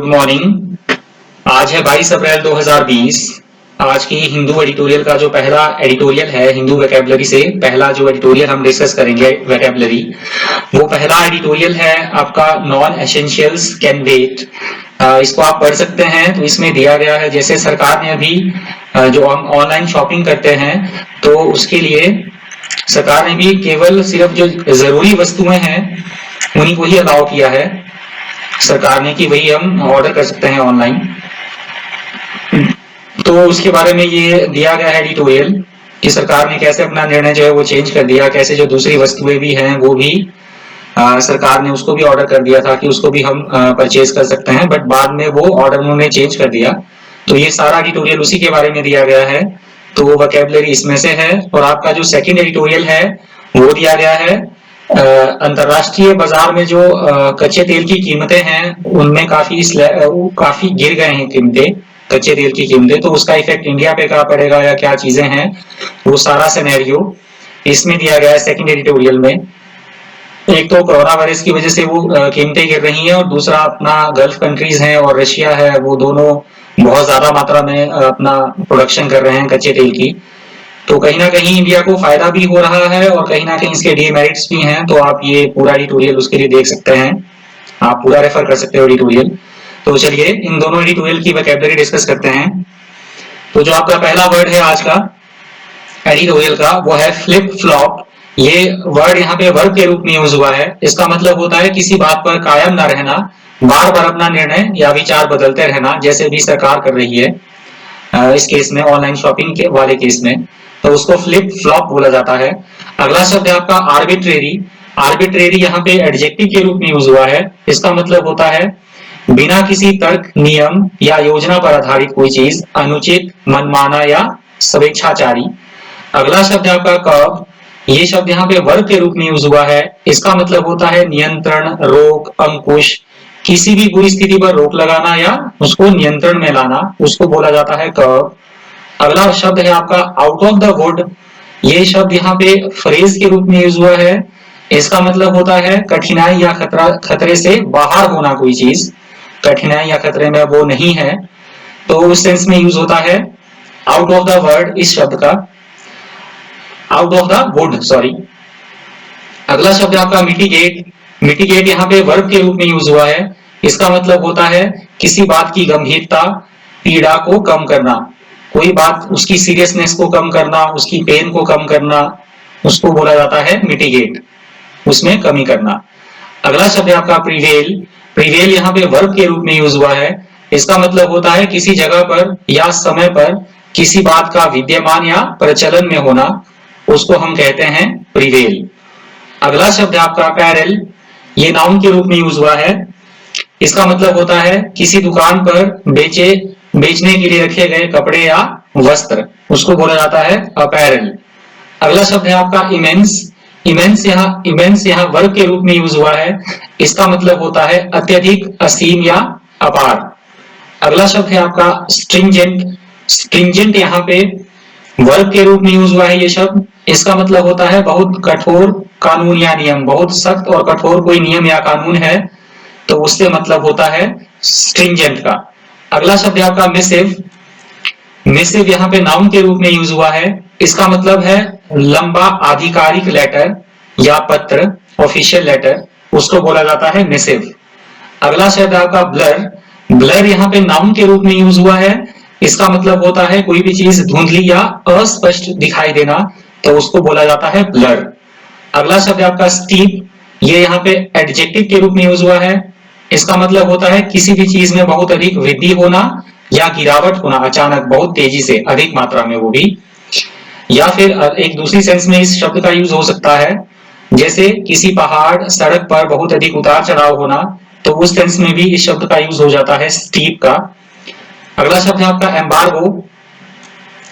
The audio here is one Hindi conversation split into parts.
Good morning. आज है 22 अप्रैल 2020। आज की हिंदू एडिटोरियल का जो पहला एडिटोरियल है, हिंदू वोकैबुलरी से पहला जो एडिटोरियल हम डिस्कस करेंगे वोकैबुलरी, वो पहला एडिटोरियल है आपका नॉन एसेंशियल्स कैन वेट। इसको आप पढ़ सकते हैं। तो इसमें दिया गया है जैसे सरकार ने अभी जो हम ऑनलाइन शॉपिंग करते हैं तो उसके लिए सरकार ने भी केवल सिर्फ जो जरूरी वस्तुएं हैं उन्हीं को ही अलाउ किया है सरकार ने कि वही हम ऑर्डर कर सकते हैं ऑनलाइन। तो उसके बारे में ये दिया गया है एडिटोरियल कि सरकार ने कैसे अपना निर्णय जो है वो चेंज कर दिया, कैसे जो दूसरी वस्तुएं भी हैं वो भी सरकार ने उसको भी ऑर्डर कर दिया था कि उसको भी हम परचेज कर सकते हैं, बट बाद में वो ऑर्डर उन्होंने चेंज कर दिया। तो ये सारा एडिटोरियल उसी के बारे में दिया गया है। तो वोकैबुलरी इसमें से है। और आपका जो सेकंड एडिटोरियल है वो दिया गया है अंतरराष्ट्रीय बाजार में जो कच्चे तेल की कीमतें हैं उनमें काफी गिर गए हैं कीमतें, कच्चे तेल की कीमतें। तो उसका इफेक्ट इंडिया पे क्या पड़ेगा या क्या चीजें हैं, वो सारा सिनेरियो इसमें दिया गया है सेकंड एडिटोरियल में। एक तो कोरोना वायरस की वजह से वो कीमतें गिर रही हैं, और दूसरा अपना गल्फ कंट्रीज हैं और रशिया है, वो दोनों बहुत ज्यादा मात्रा में अपना प्रोडक्शन कर रहे हैं कच्चे तेल की। तो कहीं ना कहीं इंडिया को फायदा भी हो रहा है और कहीं ना कहीं इसके डीमेरिट्स भी हैं। तो आप ये पूरा एडिटोरियल उसके लिए देख सकते हैं, आप पूरा रेफर कर सकते हो एडिटोरियल। तो चलिए इन दोनों एडिटोरियल की वोकैबुलरी डिस्कस करते हैं। तो जो आपका पहला वर्ड है आज का एडिटोरियल का वो है फ्लिप फ्लॉप। ये वर्ड यहाँ पे वर्ब के रूप में यूज हुआ है। इसका मतलब होता है किसी बात पर कायम ना रहना, बार बार अपना निर्णय या विचार बदलते रहना, जैसे भी सरकार कर रही है इस केस में, ऑनलाइन शॉपिंग के वाले केस में, तो उसको फ्लिप फ्लॉप बोला जाता है। अगला शब्द है आपका आर्बिट्रेरी। आर्बिट्रेरी यहाँ पे एडजेक्टिव के रूप में यूज हुआ है। इसका मतलब होता है बिना किसी तर्क, नियम या योजना पर आधारित कोई चीज, अनुचित, मनमाना या स्वेच्छाचारी। अगला शब्द है आपका कर्व। ये शब्द यहाँ पे वर्ब के रूप में यूज हुआ है। इसका मतलब होता है नियंत्रण, रोक, अंकुश, किसी भी बुरी स्थिति पर रोक लगाना या उसको नियंत्रण में लाना, उसको बोला जाता है कर्व। अगला शब्द है आपका आउट ऑफ द वुड। ये शब्द यहाँ पे फ्रेज के रूप में यूज हुआ है। इसका मतलब होता है कठिनाई या खतरे से बाहर होना, कोई चीज कठिनाई या खतरे में वो नहीं है, तो उस सेंस में यूज होता है आउट ऑफ द वर्ड इस शब्द का, out of the wood, sorry. अगला शब्द आपका मिटिगेट। मिटिगेट यहाँ पे वर्ब के रूप में यूज हुआ है। इसका मतलब होता है किसी बात की गंभीरता, पीड़ा को कम करना, कोई बात उसकी सीरियसनेस को कम करना, उसकी पेन को कम करना, उसको बोला जाता है मिटिगेट, उसमें कमी करना। अगला शब्द है आपका प्रिवेल। प्रिवेल यहाँ पे वर्ब के रूप में यूज हुआ है। इसका मतलब होता है किसी जगह पर या समय पर किसी बात का विद्यमान या प्रचलन में होना, उसको हम कहते हैं प्रिवेल। अगला शब्द है आपका पैरेल। ये नाउन के रूप में यूज हुआ है। इसका मतलब होता है किसी दुकान पर बेचने के लिए रखे गए कपड़े या वस्त्र, उसको बोला जाता है अपैरल। अगला शब्द है आपका इमेंस। इमेंस यहाँ वर्ब के रूप में यूज हुआ है। इसका मतलब होता है अत्यधिक, असीम या अपार। अगला शब्द है आपका स्ट्रिंजेंट। स्ट्रिंजेंट यहाँ पे वर्ब के रूप में यूज हुआ है ये शब्द। इसका मतलब होता है बहुत कठोर कानून या नियम, बहुत सख्त और कठोर कोई नियम या कानून है, तो उससे मतलब होता है स्ट्रिंजेंट का। अगला शब्द है आपका मिसिव। मिसिव यहाँ पे नाउन के रूप में यूज हुआ है। इसका मतलब है लंबा आधिकारिक लेटर या पत्र, ऑफिशियल लेटर, उसको बोला जाता है मिसिव। अगला शब्द आपका ब्लर। ब्लर यहाँ पे नाउन के रूप में यूज हुआ है। इसका मतलब होता है कोई भी चीज धुंधली या अस्पष्ट दिखाई देना, तो उसको बोला जाता है ब्लर। अगला शब्द आपका स्टीप। ये यहाँ पे एडजेक्टिव के रूप में यूज हुआ है। इसका मतलब होता है किसी भी चीज में बहुत अधिक वृद्धि होना या गिरावट होना, अचानक, बहुत तेजी से, अधिक मात्रा में वो भी। या फिर एक दूसरी सेंस में इस शब्द का यूज हो सकता है, जैसे किसी पहाड़, सड़क पर बहुत अधिक उतार चढ़ाव होना, तो उस सेंस में भी इस शब्द का यूज हो जाता है स्टीप का। अगला शब्द है आपका एम्बार्गो।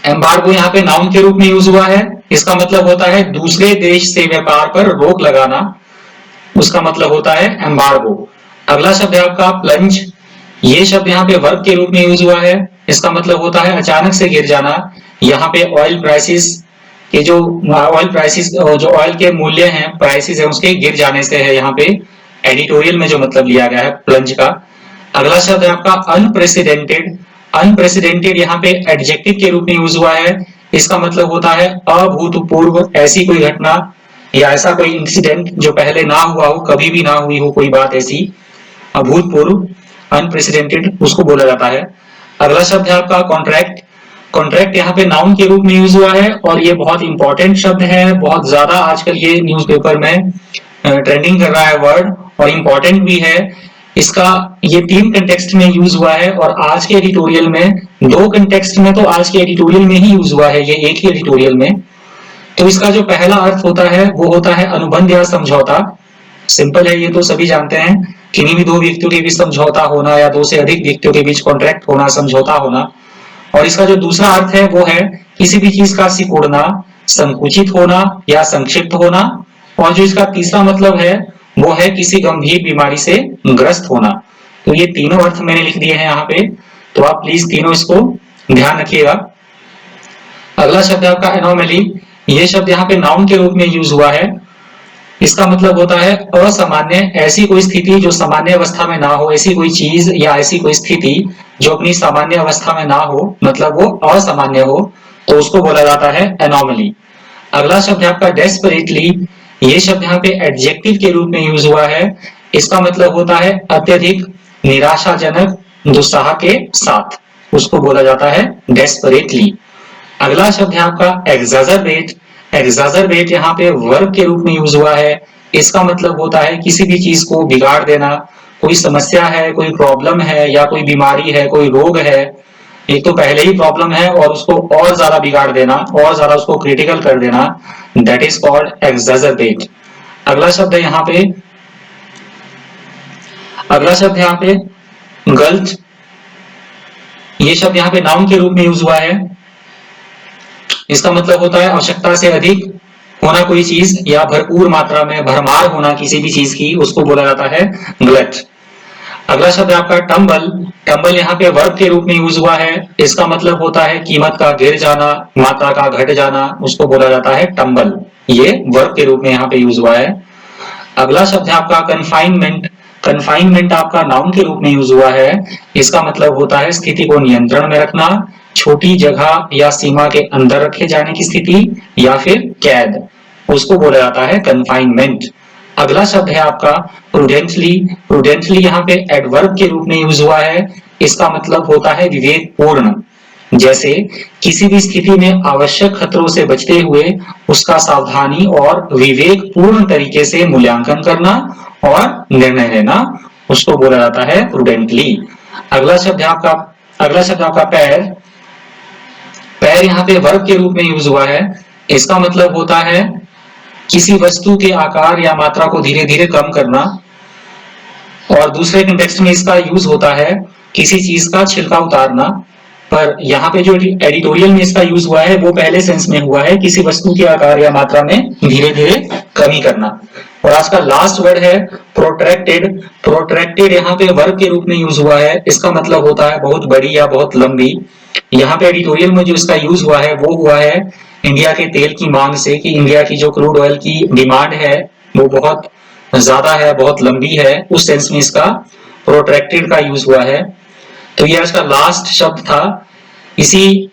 एम्बार्गो यहाँ पे नाउन के रूप में यूज हुआ है। इसका मतलब होता है दूसरे देश से व्यापार पर रोक लगाना, उसका मतलब होता है एम्बार्गो। अगला शब्द है आपका प्लंज। ये शब्द यहाँ पे वर्ब के रूप में यूज हुआ है। इसका मतलब होता है अचानक से गिर जाना। यहाँ पे ऑयल प्राइसेस के जो ऑयल के मूल्य हैं, प्राइसेस है, उसके गिर जाने से है यहाँ पे एडिटोरियल में जो मतलब लिया गया है प्लंज का। अगला शब्द है आपका अनप्रेसिडेंटेड। अनप्रेसिडेंटेड यहाँ पे एडजेक्टिव के रूप में यूज हुआ है। इसका मतलब होता है अभूतपूर्व, ऐसी कोई घटना या ऐसा कोई इंसिडेंट जो पहले ना हुआ हो, कभी भी ना हुई हो कोई बात ऐसी, अभूतपूर्व, अनप्रेसिडेंटेड, उसको बोला जाता है। अगला शब्द है आपका कॉन्ट्रैक्ट। कॉन्ट्रैक्ट यहाँ पे नाउन के रूप में यूज हुआ है और ये बहुत इंपॉर्टेंट शब्द है, बहुत ज्यादा आजकल ये न्यूज़पेपर में ट्रेंडिंग कर रहा है वर्ड, और इम्पोर्टेंट भी है। इसका ये 3 कंटेक्स्ट में यूज हुआ है और आज के एडिटोरियल में 2 कंटेक्स्ट में, तो आज के एडिटोरियल में ही यूज हुआ है ये, एक ही एडिटोरियल में। तो इसका जो पहला अर्थ होता है वो होता है अनुबंध या समझौता। सिंपल है, ये तो सभी जानते हैं, किन्हीं भी 2 व्यक्तियों के बीच समझौता होना या 2 से अधिक व्यक्तियों के बीच कॉन्ट्रैक्ट होना, समझौता होना। और इसका जो दूसरा अर्थ है वो है किसी भी चीज का सिकुड़ना, संकुचित होना या संक्षिप्त होना। और जो इसका तीसरा मतलब है वो है किसी गंभीर बीमारी से ग्रस्त होना। तो ये तीनों अर्थ मैंने लिख दिए हैं यहाँ पे, तो आप प्लीज तीनों इसको ध्यान रखिएगा। अगला शब्द है आपका एनोमली। ये शब्द यहाँ पे नाउन के रूप में यूज हुआ है। इसका मतलब होता है असामान्य, ऐसी कोई स्थिति जो सामान्य अवस्था में ना हो, ऐसी कोई चीज या ऐसी कोई स्थिति जो अपनी सामान्य अवस्था में ना हो, मतलब वो असामान्य हो, तो उसको बोला जाता है एनोमली। अगला शब्द है आपका डेस्परेटली। ये शब्द यहाँ पे एडजेक्टिव के रूप में यूज हुआ है। इसका मतलब होता है अत्यधिक, निराशाजनक, दुस्साह के साथ, उसको बोला जाता है डेस्परेटली। अगला शब्द है आपका एग्जैजरबेट। एग्जैजरबेट यहाँ पे वर्ब के रूप में यूज हुआ है। इसका मतलब होता है किसी भी चीज को बिगाड़ देना, कोई समस्या है, कोई प्रॉब्लम है या कोई बीमारी है, कोई रोग है, एक तो पहले ही प्रॉब्लम है और उसको और ज्यादा बिगाड़ देना, और ज्यादा उसको क्रिटिकल कर देना, दैट इज कॉल्ड एग्जैजरबेट। अगला शब्द है यहाँ पे, अगला शब्द है यहाँ पे गलत। ये शब्द यहाँ पे नाउन के रूप में यूज हुआ है। इसका मतलब होता है आवश्यकता से अधिक होना कोई चीज, या भरपूर मात्रा में भरमार होना किसी भी चीज की, उसको बोला जाता है गलत। अगला शब्द है आपका टंबल। टंबल यहाँ पे वर्ब के रूप में यूज हुआ है। इसका मतलब होता है कीमत का गिर जाना, मात्रा का घट जाना, उसको बोला जाता है टंबल। ये वर्ब के रूप में यहाँ पे यूज हुआ है। अगला शब्द है आपका कन्फाइनमेंट। कन्फाइनमेंट आपका नाउन के रूप में यूज हुआ है। इसका मतलब होता है स्थिति को नियंत्रण में रखना, छोटी जगह या सीमा के अंदर रखे जाने की स्थिति, या फिर कैद, उसको बोला जाता है कन्फाइनमेंट। अगला शब्द है आपका प्रूडेंटली। प्रूडेंटली यहाँ पे एडवर्ब के रूप में यूज हुआ है। इसका मतलब होता है विवेकपूर्ण, जैसे किसी भी स्थिति में आवश्यक खतरों से बचते हुए उसका सावधानी और विवेकपूर्ण तरीके से मूल्यांकन करना और निर्णय लेना, उसको बोला जाता है प्रूडेंटली। अगला शब्द है आपका पैर। पैर यहाँ पे वर्ब के रूप में यूज हुआ है। इसका मतलब होता है किसी वस्तु के आकार या मात्रा को धीरे धीरे कम करना, और दूसरे कंटेक्स्ट में इसका यूज होता है किसी चीज का छिलका उतारना। पर यहाँ पे जो एडिटोरियल में इसका यूज हुआ है वो पहले सेंस में हुआ है किसी वस्तु के आकार या मात्रा में धीरे धीरे कमी करना। और आज का लास्ट वर्ड है प्रोट्रैक्टेड। प्रोट्रैक्टेड यहाँ पे वर्ब के रूप में यूज हुआ है। इसका मतलब होता है बहुत बड़ी या बहुत लंबी। यहाँ पे एडिटोरियल में जो इसका यूज हुआ है वो हुआ है इंडिया के तेल की मांग से, कि इंडिया की जो क्रूड ऑयल की डिमांड है वो बहुत ज्यादा है, बहुत लंबी है, उस सेंस में इसका प्रोट्रैक्टेड का यूज हुआ है। तो ये आज का लास्ट शब्द था। इसी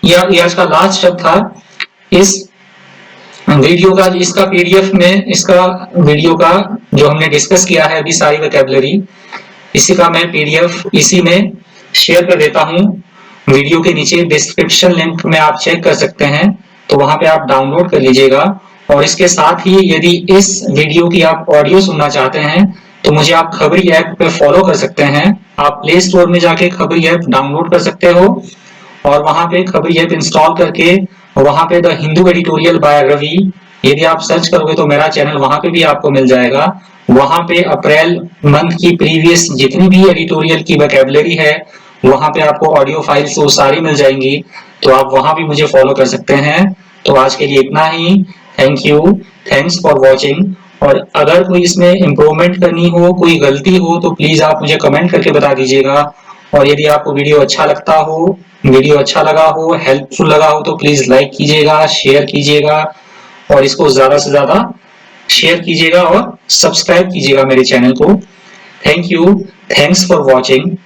ये आज का लास्ट शब्द था। इस वीडियो का, इसका पीडीएफ में, इसका वीडियो का जो हमने डिस्कस किया है अभी सारी वोकैबुलरी, इसी का मैं पीडीएफ इसी में शेयर कर देता हूँ। वीडियो के नीचे डिस्क्रिप्शन लिंक में आप चेक कर सकते हैं, तो वहां पे आप डाउनलोड कर लीजिएगा। और इसके साथ ही यदि इस वीडियो की आप ऑडियो सुनना चाहते हैं तो मुझे आप खबरी ऐप पे फॉलो कर सकते हैं। आप प्ले स्टोर में जाके खबरी ऐप डाउनलोड कर सकते हो और वहां पे खबरी ऐप इंस्टॉल करके वहां पे the Hindu editorial by Ravi, यदि आप सर्च करोगे तो मेरा चैनल वहां पे भी आपको मिल जाएगा। वहां पे अप्रैल मंथ की प्रीवियस जितनी भी एडिटोरियल की वोकैबुलरी है वहां पे आपको ऑडियो फाइल्स वो सारी मिल जाएंगी, तो आप वहां भी मुझे फॉलो कर सकते हैं। तो आज के लिए इतना ही। Thank you, thanks for watching. और अगर कोई इसमें इम्प्रूवमेंट करनी हो, कोई गलती हो, तो प्लीज आप मुझे कमेंट करके बता दीजिएगा। और यदि आपको वीडियो अच्छा लगता हो, वीडियो अच्छा लगा हो, हेल्पफुल लगा हो, तो प्लीज लाइक कीजिएगा, शेयर कीजिएगा और इसको ज्यादा से ज्यादा शेयर कीजिएगा और सब्सक्राइब कीजिएगा मेरे चैनल को। Thank you, Thanks for watching.